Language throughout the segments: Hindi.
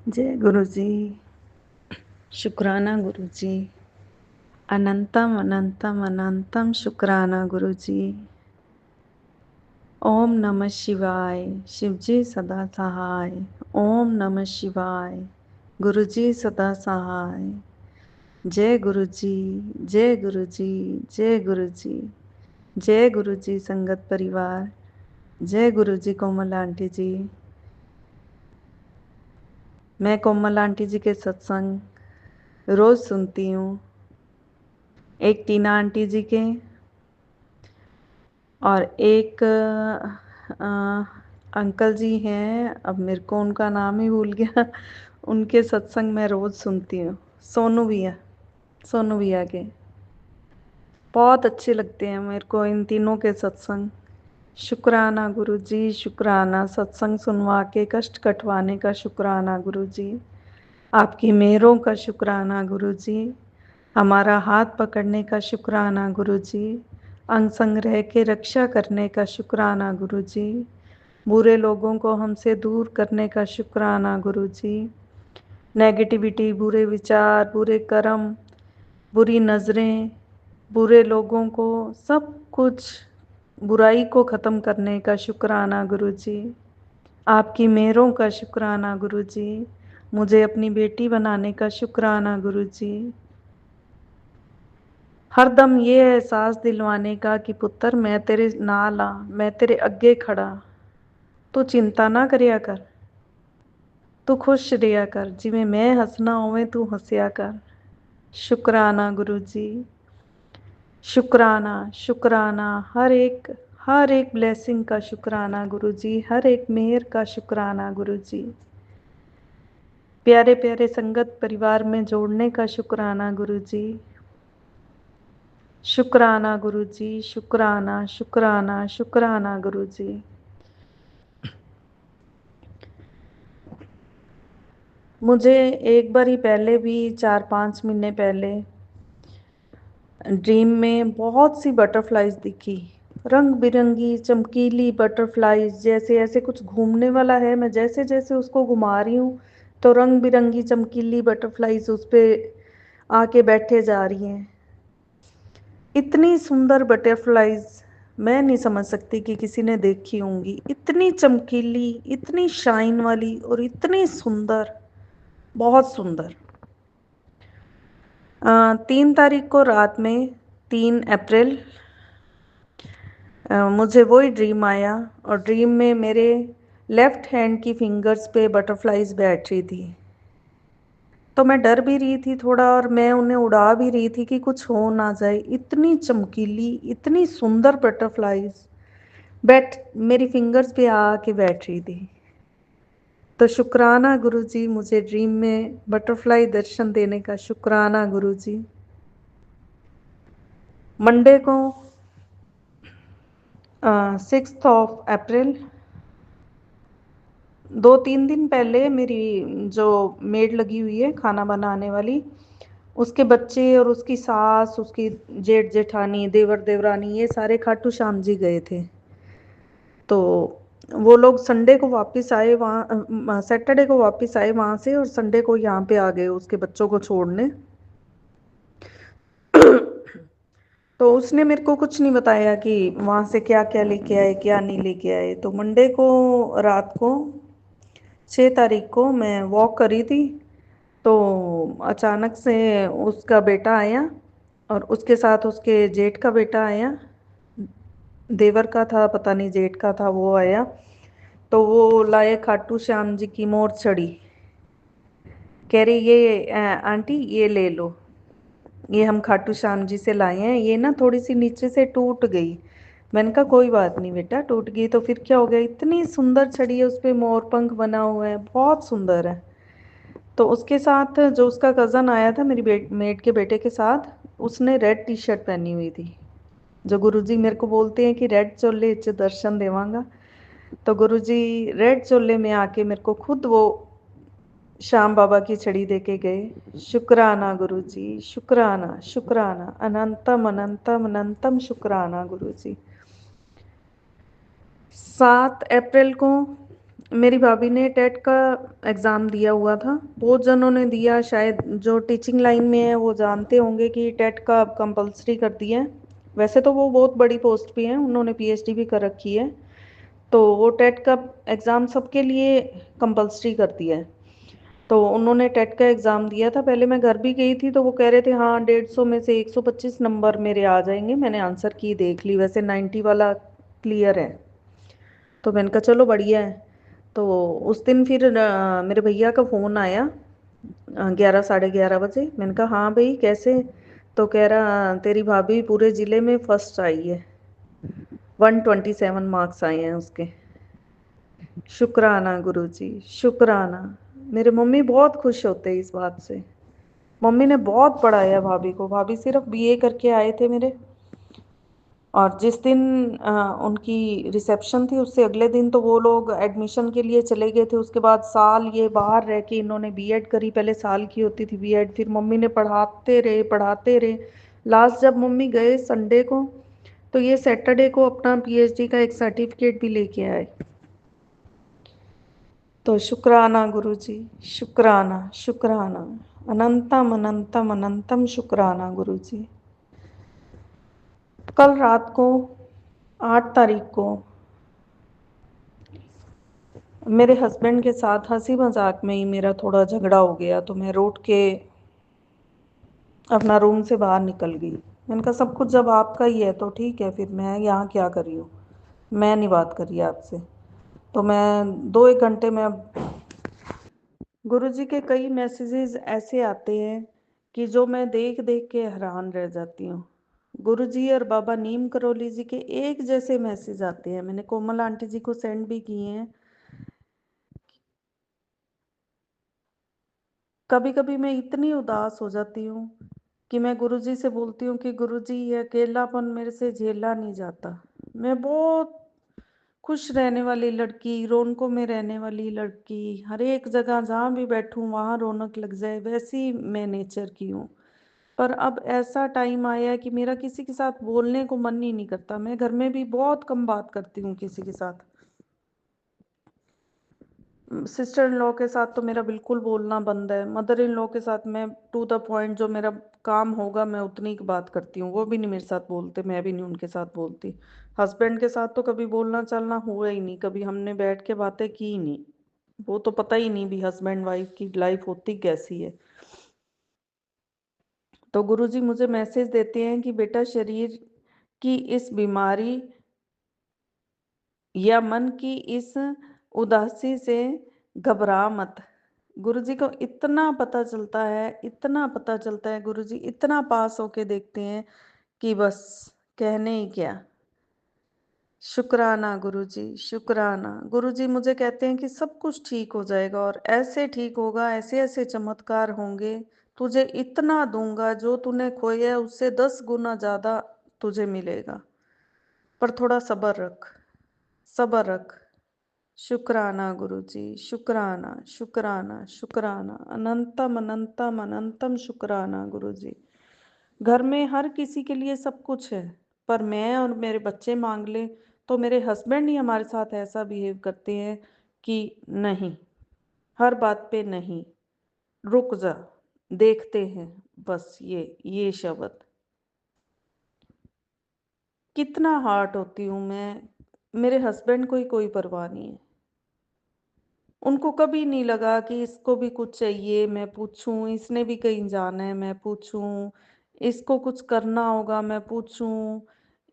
जय गुरु जी। शुक्राना गुरु जी। अनंतम अनंतम अनंतम शुक्राना गुरु जी। ओम नमः शिवाय। शिवजी सदा सहाय। ओम नमः शिवाय। गुरु जी सदा सहाय। जय गुरु जी। जय गुरु जी। जय गुरु जी। जय गुरु जी संगत परिवार। जय गुरु जी कोमल आंटी जी। मैं कोमल आंटी जी के सत्संग रोज सुनती हूँ। एक टीना आंटी जी के और एक अंकल जी हैं, अब मेरे को उनका नाम ही भूल गया। उनके सत्संग मैं रोज सुनती हूँ। सोनू भैया के बहुत अच्छे लगते हैं मेरे को इन तीनों के सत्संग। शुक्राना गुरु जी, शुक्राना सत्संग सुनवा के कष्ट कटवाने का शुक्राना गुरु जी। आपकी मेहरों का शुक्राना गुरु जी। हमारा हाथ पकड़ने का शुक्राना गुरु जी। अंग संग रह के रक्षा करने का शुक्राना गुरु जी। बुरे लोगों को हमसे दूर करने का शुक्राना गुरु जी। नेगेटिविटी, बुरे विचार, बुरे कर्म, बुरी नज़रें, बुरे लोगों को, सब कुछ बुराई को ख़त्म करने का शुक्राना गुरु जी। आपकी मेहरों का शुक्राना गुरु जी। मुझे अपनी बेटी बनाने का शुक्राना गुरु जी। हर दम ये एहसास दिलवाने का कि पुत्र मैं तेरे नाल आ, मैं तेरे अगे खड़ा, तू चिंता ना करिया कर, तू खुश रिया कर, जिवें मैं हसना उवें तू हंसिया कर। शुक्राना गुरु जी। शुक्राना शुक्राना। हर एक ब्लेसिंग का शुक्राना गुरु जी। हर एक मेहर का शुक्राना गुरु जी। प्यारे प्यारे संगत परिवार में जोड़ने का शुक्राना गुरु जी। शुक्राना गुरु जी। शुक्राना शुक्राना शुक्राना गुरु जी। मुझे एक बार ही पहले भी 4-5 महीने पहले ड्रीम में बहुत सी बटरफ्लाइज दिखी, रंग बिरंगी चमकीली बटरफ्लाइज, जैसे ऐसे कुछ घूमने वाला है। मैं जैसे जैसे उसको घुमा रही हूँ तो रंग बिरंगी चमकीली बटरफ्लाइज उस पे आके बैठे जा रही हैं। इतनी सुंदर बटरफ्लाइज मैं नहीं समझ सकती कि किसी ने देखी होंगी। इतनी चमकीली, इतनी शाइन वाली और इतनी सुंदर, बहुत सुंदर। 3 तारीख को रात में, 3 अप्रैल, मुझे वही ड्रीम आया और ड्रीम में मेरे लेफ्ट हैंड की फिंगर्स पे बटरफ्लाइज बैठ रही थी। तो मैं डर भी रही थी थोड़ा और मैं उन्हें उड़ा भी रही थी कि कुछ हो ना जाए। इतनी चमकीली, इतनी सुंदर बटरफ्लाइज बैठ मेरी फिंगर्स पे आके बैठ रही थी। तो शुक्राना गुरु जी, मुझे ड्रीम में बटरफ्लाई दर्शन देने का शुक्राना गुरु जी। मंडे को 6 अप्रैल, 2-3 दिन पहले, मेरी जो मेड लगी हुई है खाना बनाने वाली, उसके बच्चे और उसकी सास, उसकी जेठ जेठानी, देवर देवरानी, ये सारे खाटू श्याम जी गए थे। तो वो लोग संडे को वापस आए, वहाँ सैटरडे को वापस आए वहाँ से, और संडे को यहाँ पे आ गए उसके बच्चों को छोड़ने। तो उसने मेरे को कुछ नहीं बताया कि वहाँ से क्या क्या लेके आए, क्या नहीं लेके आए। तो मंडे को रात को, 6 तारीख को, मैं वॉक करी थी तो अचानक से उसका बेटा आया और उसके साथ उसके जेठ का बेटा आया। देवर का था, पता नहीं जेठ का था, वो आया। तो वो लाए खाटू श्याम जी की मोर छड़ी। कह रही ये आंटी ये ले लो, ये हम खाटू श्याम जी से लाए हैं, ये ना थोड़ी सी नीचे से टूट गई। मैंने कहा कोई बात नहीं बेटा, टूट गई तो फिर क्या हो गया, इतनी सुंदर छड़ी है, उस पे मोर पंख बना हुआ है, बहुत सुंदर है। तो उसके साथ जो उसका कज़न आया था मेरी मेड के बेटे के साथ, उसने रेड टी शर्ट पहनी हुई थी। जो गुरुजी मेरे को बोलते हैं कि रेड चोले च दर्शन देवांगा, तो गुरुजी रेड चोले में आके मेरे को खुद वो श्याम बाबा की छड़ी दे के गए। शुक्राना गुरु जी, शुक्राना शुक्राना, अनंतम अनंतम अनंतम शुक्राना गुरु जी। 7 अप्रैल को मेरी भाभी ने टेट का एग्ज़ाम दिया हुआ था। बहुत जनों ने दिया, शायद जो टीचिंग लाइन में है वो जानते होंगे कि टेट का अब कंपलसरी कर दिया है। वैसे तो वो बहुत बड़ी पोस्ट पे हैं, उन्होंने पीएचडी भी कर रखी है। तो वो टेट का एग्ज़ाम सबके लिए कंपलसरी कर दिया है। तो उन्होंने टेट का एग्ज़ाम दिया था। पहले मैं घर भी गई थी तो वो कह रहे थे हाँ 150 में से 125 नंबर मेरे आ जाएंगे। मैंने आंसर की देख ली, वैसे 90 वाला क्लियर है। तो मैंने कहा चलो बढ़िया है। तो उस दिन फिर मेरे भैया का फ़ोन आया 11 साढ़े 11 बजे। मैंने कहा हाँ भाई कैसे? तो कह रहा तेरी भाभी पूरे ज़िले में फर्स्ट आई है, 127 मार्क्स आए हैं उसके। शुक्राना गुरुजी, शुक्राना। मेरे मम्मी बहुत खुश होते हैं इस बात से। मम्मी ने बहुत पढ़ाया भाभी को। भाभी सिर्फ बीए करके आए थे मेरे। और जिस दिन उनकी रिसेप्शन थी उससे अगले दिन तो वो लोग एडमिशन के लिए चले गए थे। उसके बाद साल ये बाहर रह के इन्होंने बीएड करी। पहले साल की होती थी बीएड, फिर मम्मी ने पढ़ाते रहे पढ़ाते रहे। लास्ट जब मम्मी गए संडे को, तो ये सैटरडे को अपना पीएचडी का एक सर्टिफिकेट भी लेके आए। तो शुक्राना गुरुजी, शुक्राना शुक्राना, अनंतम अनंतम अनंतम शुक्राना गुरुजी। कल रात को 8 तारीख को मेरे हस्बैंड के साथ हंसी मजाक में ही मेरा थोड़ा झगड़ा हो गया। तो मैं रोट के अपना रूम से बाहर निकल गई। मैंने कहा सब कुछ जब आपका ही है तो ठीक है, फिर मैं यहाँ क्या कर रही हूँ? मैं नहीं बात करी आपसे। तो मैं 2 एक घंटे में अब गुरुजी के कई मैसेजेस ऐसे आते हैं कि जो मैं देख देख के हैरान रह जाती हूँ। गुरुजी और बाबा नीम करोली जी के एक जैसे मैसेज आते हैं। मैंने कोमल आंटी जी को सेंड भी किए हैं। कभी कभी मैं इतनी उदास हो जाती हूँ कि मैं गुरुजी से बोलती हूँ कि गुरुजी ये अकेलापन मेरे से झेला नहीं जाता। मैं बहुत खुश रहने वाली लड़की, रौनकों में रहने वाली लड़की, हर एक जगह जहाँ भी बैठूं वहाँ रौनक लग जाए, वैसी मैं नेचर की हूँ। पर अब ऐसा टाइम आया है कि मेरा किसी के साथ बोलने को मन ही नहीं करता। मैं घर में भी बहुत कम बात करती हूँ किसी के साथ। सिस्टर इन लॉ के साथ तो मेरा बिल्कुल बोलना बंद है। मदर इन लॉ के साथ मैं टू द पॉइंट, जो मेरा काम होगा मैं उतनी की बात करती हूँ। वो भी नहीं मेरे साथ बोलते, मैं भी नहीं उनके साथ बोलती। हस्बैंड के साथ तो कभी बोलना चलना हुआ ही नहीं, कभी हमने बैठ के बातें की ही नहीं। वो तो पता ही नहीं भी हस्बैंड वाइफ की लाइफ होती कैसी है। तो गुरुजी मुझे मैसेज देते हैं कि बेटा शरीर की इस बीमारी या मन की इस उदासी से घबरा मत। गुरुजी को इतना पता चलता है, इतना पता चलता है। गुरुजी इतना पास होके देखते हैं कि बस कहने ही क्या। शुक्राना गुरुजी, शुक्राना। गुरुजी मुझे कहते हैं कि सब कुछ ठीक हो जाएगा और ऐसे ठीक होगा, ऐसे ऐसे चमत्कार होंगे। तुझे इतना दूंगा, जो तूने खोया है उससे 10 गुना ज्यादा तुझे मिलेगा। पर थोड़ा सब्र रख, सब्र रख। शुक्राना गुरुजी, शुक्राना शुक्राना शुक्राना, अनंतम अनंतम अनंतम शुक्राना गुरुजी। घर में हर किसी के लिए सब कुछ है, पर मैं और मेरे बच्चे मांग ले तो मेरे हस्बैंड ही हमारे साथ ऐसा बिहेव करते हैं कि नहीं, हर बात पे नहीं, रुक जा, देखते हैं। बस ये शब्द। कितना हार्ट होती हूँ मैं। मेरे हस्बैंड को ही कोई परवाह नहीं है। उनको कभी नहीं लगा कि इसको भी कुछ चाहिए मैं पूछूं, इसने भी कहीं जाना है मैं पूछूं, इसको कुछ करना होगा मैं पूछूं,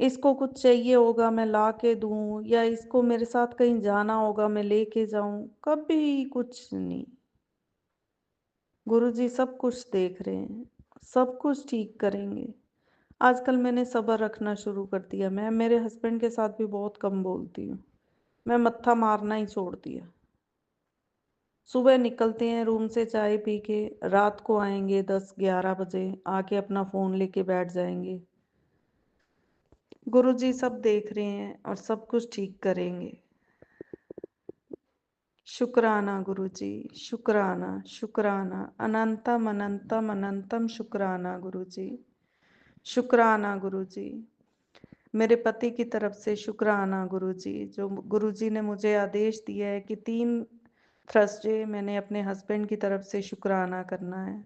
इसको कुछ चाहिए होगा मैं ला के दूं, या इसको मेरे साथ कहीं जाना होगा मैं लेके जाऊं। कभी कुछ नहीं। गुरुजी सब कुछ देख रहे हैं, सब कुछ ठीक करेंगे। आजकल मैंने सब्र रखना शुरू कर दिया। मैं मेरे हस्बैंड के साथ भी बहुत कम बोलती हूँ। मैं मत्था मारना ही छोड़ दिया। सुबह निकलते हैं रूम से चाय पी के, रात को आएंगे 10 11 बजे, आके अपना फोन लेके बैठ जाएंगे। गुरुजी सब देख रहे हैं और सब कुछ ठीक करेंगे। शुक्राना गुरुजी, शुक्राना शुक्राना, अनंतम अनंतम अनंतम शुक्राना गुरुजी, शुक्राना गुरुजी। मेरे पति की तरफ से शुक्राना गुरुजी, जो गुरुजी ने मुझे आदेश दिया है कि 3 थर्सडे मैंने अपने हस्बैंड की तरफ से शुक्राना करना है।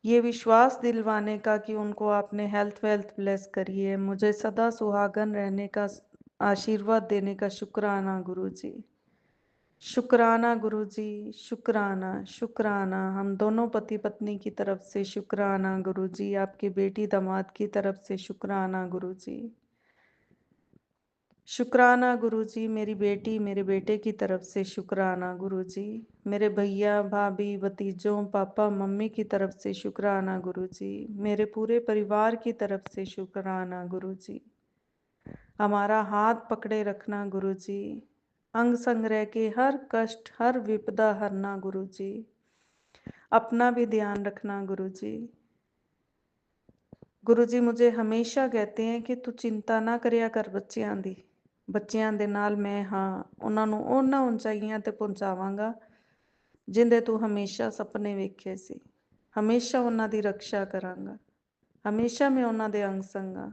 ये विश्वास दिलवाने का कि उनको आपने हेल्थ वेल्थ ब्लेस करी है, मुझे सदा सुहागन रहने का आशीर्वाद देने का शुक्राना गुरुजी। शुक्राना गुरुजी, शुक्राना शुक्राना। हम दोनों पति पत्नी की तरफ से शुक्राना गुरुजी, आपकी बेटी दामाद की तरफ से शुक्राना गुरुजी। शुक्राना गुरुजी, मेरी बेटी मेरे बेटे की तरफ से शुक्राना गुरुजी। मेरे भैया भाभी भतीजों पापा मम्मी की तरफ से शुक्राना गुरुजी। मेरे पूरे परिवार की तरफ से शुक्राना गुरुजी। हमारा हाथ पकड़े रखना गुरुजी, अंग संग रह के हर कष्ट हर विपदा हरना गुरुजी। अपना भी ध्यान रखना गुरुजी। गुरुजी मुझे हमेशा कहते हैं कि तू चिंता ना करिया कर ਬੱਚਿਆਂ ਦੇ ਨਾਲ ਮੈਂ ਹਾਂ, ਉਹਨਾਂ ਨੂੰ ਉਹਨਾਂ ਉਚਾਈਆਂ ਤੇ ਪਹੁੰਚਾਵਾਂਗਾ ਜਿੰਦੇ ਤੂੰ ਹਮੇਸ਼ਾ ਸੁਪਨੇ ਵੇਖੇ ਸੀ। ਹਮੇਸ਼ਾ ਉਹਨਾਂ ਦੀ ਰੱਖਿਆ ਕਰਾਂਗਾ, ਹਮੇਸ਼ਾ ਮੈਂ ਉਹਨਾਂ ਦੇ ਅੰਗ ਸੰਗਾ।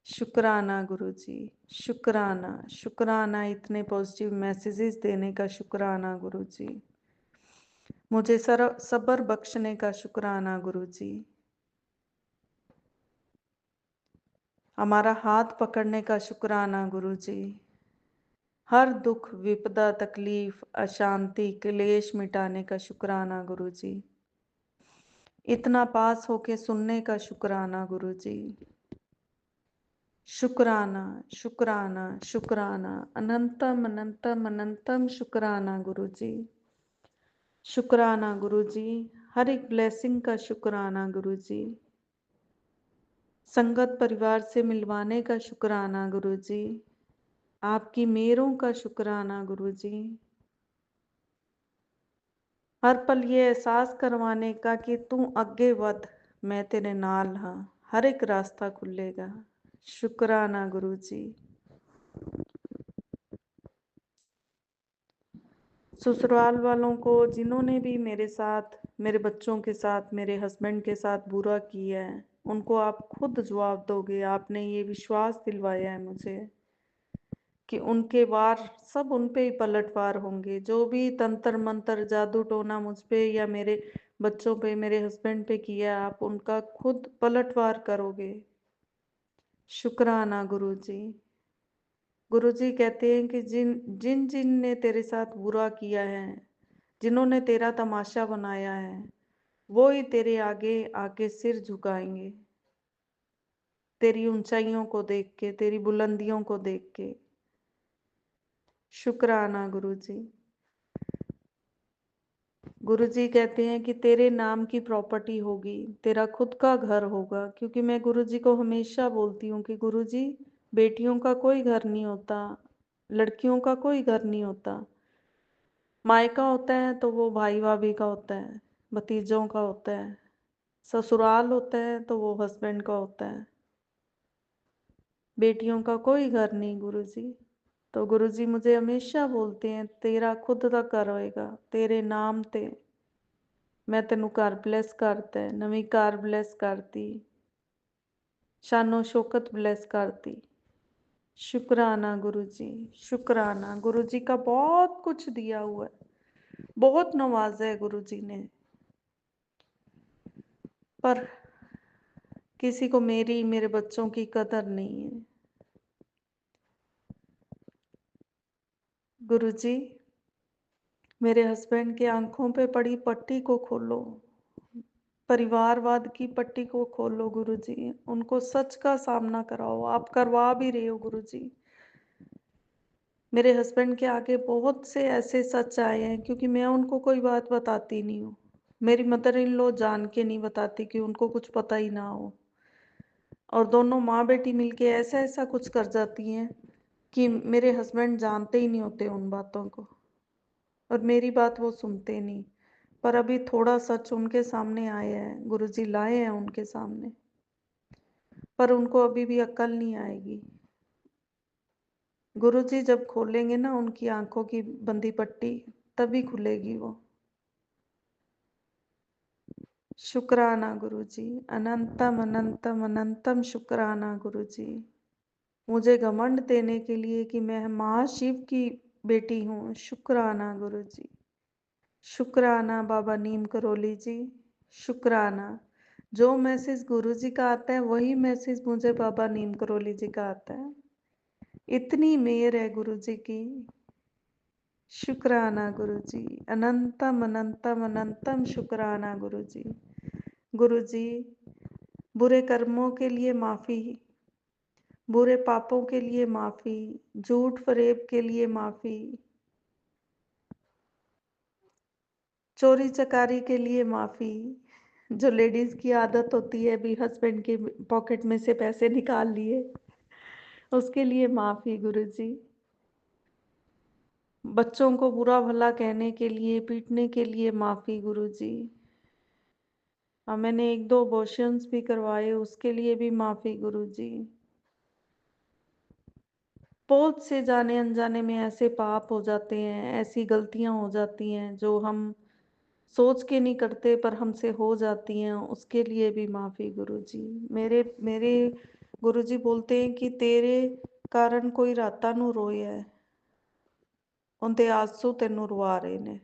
शुक्राना गुरुजी, शुक्राना शुक्राना। इतने पॉजिटिव मैसेजेस देने का शुक्राना गुरुजी। मुझे सब्र बख्शने का शुक्राना गुरुजी। हमारा हाथ पकड़ने का शुक्राना गुरुजी। हर दुख विपदा तकलीफ अशांति क्लेश मिटाने का शुक्राना गुरुजी। इतना पास होके सुनने का शुक्राना गुरुजी। शुक्राना शुक्राना शुक्राना, अनंतम अनंतम अनंतम शुक्राना गुरुजी। शुक्राना गुरुजी, हर एक ब्लेसिंग का शुक्राना गुरुजी। संगत परिवार से मिलवाने का शुक्राना गुरुजी। आपकी मेहरों का शुक्राना गुरुजी। हर पल ये एहसास करवाने का कि तू अगे वध, मैं तेरे नाल हाँ, हर एक रास्ता खुलेगा। शुक्राना गुरुजी। ससुराल वालों को जिन्होंने भी मेरे साथ मेरे बच्चों के साथ मेरे हस्बैंड के साथ बुरा किया है, उनको आप खुद जवाब दोगे। आपने ये विश्वास दिलवाया है मुझे कि उनके वार सब उन पे ही पलटवार होंगे। जो भी तंत्र मंत्र जादू टोना मुझ पे या मेरे बच्चों पे मेरे हस्बैंड पे किया, आप उनका खुद पलटवार करोगे। शुक्राना गुरुजी। गुरुजी कहते हैं कि जिन जिन जिन ने तेरे साथ बुरा किया है, जिन्होंने तेरा तमाशा बनाया है, वो ही तेरे आगे आके सिर झुकाएंगे, तेरी ऊंचाइयों को देख के तेरी बुलंदियों को देख के। शुक्राना गुरुजी। गुरुजी कहते हैं कि तेरे नाम की प्रॉपर्टी होगी, तेरा खुद का घर होगा। क्योंकि मैं गुरुजी को हमेशा बोलती हूँ कि गुरुजी, बेटियों का कोई घर नहीं होता, लड़कियों का कोई घर नहीं होता। मायका होता है तो वो भाई भाभी का होता है, भतीजों का होता है। ससुराल होता है तो वो हस्बैंड का होता है। बेटियों का कोई घर नहीं गुरुजी। तो गुरुजी मुझे हमेशा बोलते हैं तेरा खुद का घर होएगा, तेरे नाम ते मैं तेनू घर ब्लैस करता है, नवी कार ब्लैस करती, शानो शौकत ब्लैस करती। शुक्राना गुरुजी, शुक्राना। गुरुजी का बहुत कुछ दिया हुआ है, बहुत नवाजा है गुरुजी ने, पर किसी को मेरी मेरे बच्चों की कदर नहीं है। गुरुजी, मेरे हस्बैंड के आंखों पे पड़ी पट्टी को खोलो, परिवारवाद की पट्टी को खोलो गुरुजी। उनको सच का सामना कराओ, आप करवा भी रहे हो गुरुजी। मेरे हस्बैंड के आगे बहुत से ऐसे सच आए हैं, क्योंकि मैं उनको कोई बात बताती नहीं हूँ। मेरी मदर इन लॉ जान के नहीं बताती कि उनको कुछ पता ही ना हो, और दोनों माँ बेटी मिलके ऐसा ऐसा कुछ कर जाती हैं कि मेरे हस्बैंड जानते ही नहीं होते उन बातों को, और मेरी बात वो सुनते नहीं। पर अभी थोड़ा सच उनके सामने आया है, गुरुजी लाए हैं उनके सामने, पर उनको अभी भी अक्ल नहीं आएगी। गुरुजी जब खोलेंगे ना उनकी आंखों की बंदी पट्टी, तभी खुलेगी वो। शुक्राना गुरुजी, अनंतम अनंतम अनंतम शुक्राना गुरुजी, मुझे घमंड देने के लिए कि मैं महाशिव की बेटी हूँ। शुक्राना गुरुजी, शुक्राना बाबा नीम करोली जी, शुक्राना। जो मैसेज गुरुजी का आता है वही मैसेज मुझे बाबा नीम करोली जी का आता है। इतनी मेहर है गुरुजी की। शुक्राना गुरुजी, अनंतम अनंतम अनंतम शुक्राना गुरुजी। गुरुजी, बुरे कर्मों के लिए माफ़ी, बुरे पापों के लिए माफ़ी, झूठ फरेब के लिए माफ़ी, चोरी चकारी के लिए माफ़ी, जो लेडीज़ की आदत होती है भी हस्बैंड के पॉकेट में से पैसे निकाल लिए, उसके लिए माफ़ी गुरुजी। बच्चों को बुरा भला कहने के लिए, पीटने के लिए माफ़ी गुरुजी। हाँ, मैंने एक दो अबॉर्शंस भी करवाए, उसके लिए भी माफ़ी गुरुजी। बहुत से जाने अनजाने में ऐसे पाप हो जाते हैं, ऐसी गलतियां हो जाती हैं जो हम सोच के नहीं करते पर हमसे हो जाती हैं, उसके लिए भी माफ़ी गुरुजी। मेरे मेरे गुरुजी बोलते हैं कि तेरे कारण कोई राता नू रोया है, उनके आंसू तेनू रुआ रहे ने।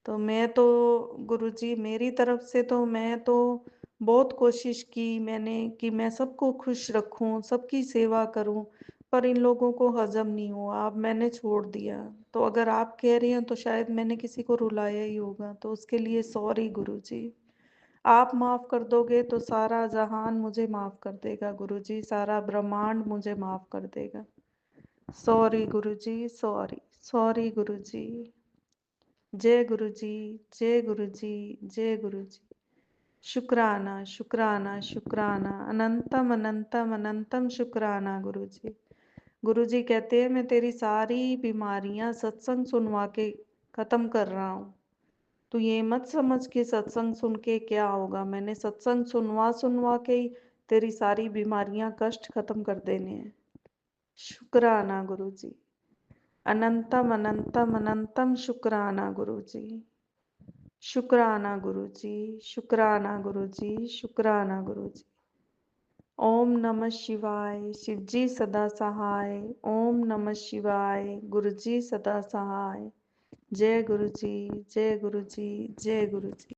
तो मैं तो गुरुजी मेरी तरफ से तो मैं तो बहुत कोशिश की मैंने कि मैं सबको खुश रखूं, सबकी सेवा करूं, पर इन लोगों को हजम नहीं हुआ। अब मैंने छोड़ दिया। तो अगर आप कह रही हैं तो शायद मैंने किसी को रुलाया ही होगा, तो उसके लिए सॉरी गुरुजी। आप माफ़ कर दोगे तो सारा जहान मुझे माफ़ कर देगा गुरुजी, सारा ब्रह्मांड मुझे माफ़ कर देगा। सॉरी गुरुजी, सॉरी, सॉरी गुरुजी। जय गुरुजी, जय गुरुजी, जय गुरुजी। शुक्राना शुक्राना शुक्राना, अनंतम अनंतम अनंतम शुक्राना गुरुजी। गुरुजी कहते हैं मैं तेरी सारी बीमारियां सत्संग सुनवा के खत्म कर रहा हूँ। तू ये मत समझ के सत्संग सुन के क्या होगा, मैंने सत्संग सुनवा सुनवा के ही तेरी सारी बीमारियां कष्ट खत्म कर देने हैं। शुक्राना गुरुजी, अनंतम अनंतम अनंतम शुक्राना गुरुजी। शुक्राना गुरुजी, शुक्राना गुरुजी, शुक्राना गुरुजी। ओम नमः शिवाय, शिवजी सदा सहाय। ओम नमः शिवाय, गुरुजी सदा सहाय। जय गुरुजी, जय गुरुजी, जय गुरुजी।